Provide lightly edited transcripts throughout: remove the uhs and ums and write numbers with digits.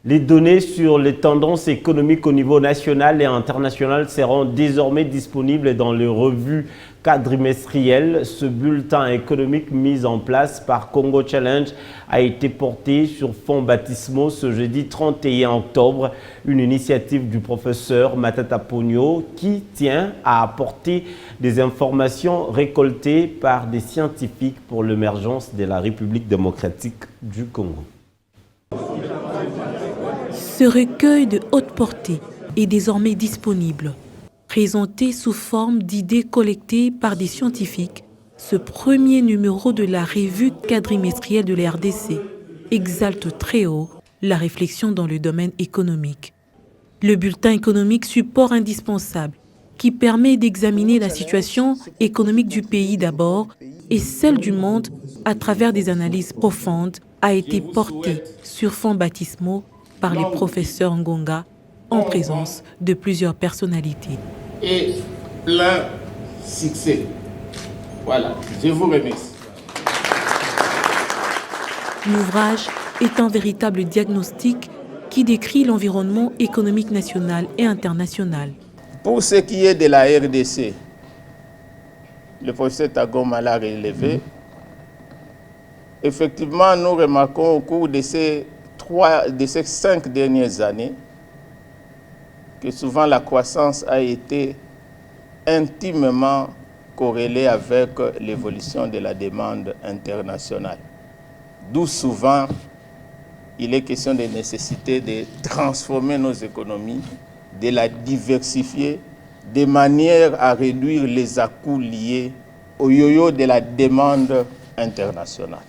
Les données sur les tendances économiques au niveau national et international seront désormais disponibles dans les revues quadrimestrielles. Ce bulletin économique mis en place par Congo Challenge a été porté sur fonds baptismaux ce jeudi 31 octobre, une initiative du professeur Matata Ponyo qui tient à apporter des informations récoltées par des scientifiques pour l'émergence de la République démocratique du Congo. Ce recueil de haute portée est désormais disponible. Présenté sous forme d'idées collectées par des scientifiques, ce premier numéro de la revue quadrimestrielle de la RDC exalte très haut la réflexion dans le domaine économique. Le bulletin économique, support indispensable, qui permet d'examiner la situation économique du pays d'abord et celle du monde à travers des analyses profondes, a été porté sur fonds baptismaux par les professeurs Ngonga en présence de plusieurs personnalités. Et plein succès. Voilà, je vous remercie. L'ouvrage est un véritable diagnostic qui décrit l'environnement économique national et international. Pour ce qui est de la RDC, le professeur Tagoma l'a relevé. Effectivement, nous remarquons au cours de ces 5 dernières années que souvent la croissance a été intimement corrélée avec l'évolution de la demande internationale. D'où souvent il est question de nécessité de transformer nos économies, de la diversifier, de manière à réduire les à-coups liés au yo-yo de la demande internationale.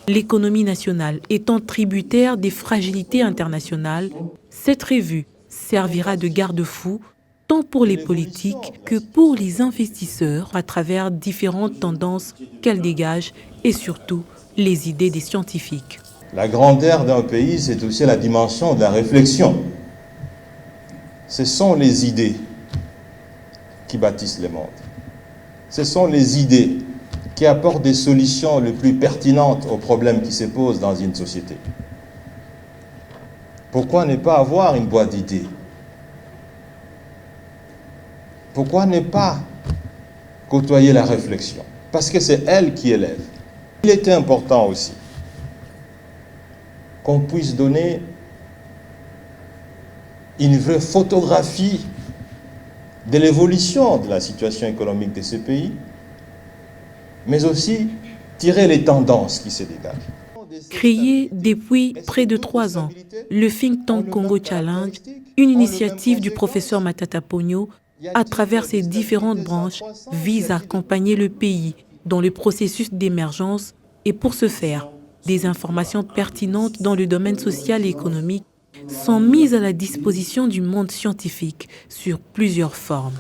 L'économie nationale étant tributaire des fragilités internationales, cette revue servira de garde-fou tant pour les politiques que pour les investisseurs à travers différentes tendances qu'elle dégage et surtout les idées des scientifiques. La grandeur d'un pays, c'est aussi la dimension de la réflexion. Ce sont les idées qui bâtissent le monde. Ce sont les idées qui apportent des solutions les plus pertinentes aux problèmes qui se posent dans une société. Pourquoi ne pas avoir une boîte d'idées? Pourquoi ne pas côtoyer la réflexion? Parce que c'est elle qui élève. Il était important aussi qu'on puisse donner une vraie photographie de l'évolution de la situation économique de ce pays, mais aussi tirer les tendances qui se dégagent. Créé depuis près de 3 ans, le think tank Congo Challenge, une initiative du professeur Matata Ponyo, à travers ses différentes branches, vise à accompagner le pays dans le processus d'émergence et pour ce faire, des informations pertinentes dans le domaine social et économique sont mises à la disposition du monde scientifique sur plusieurs formes.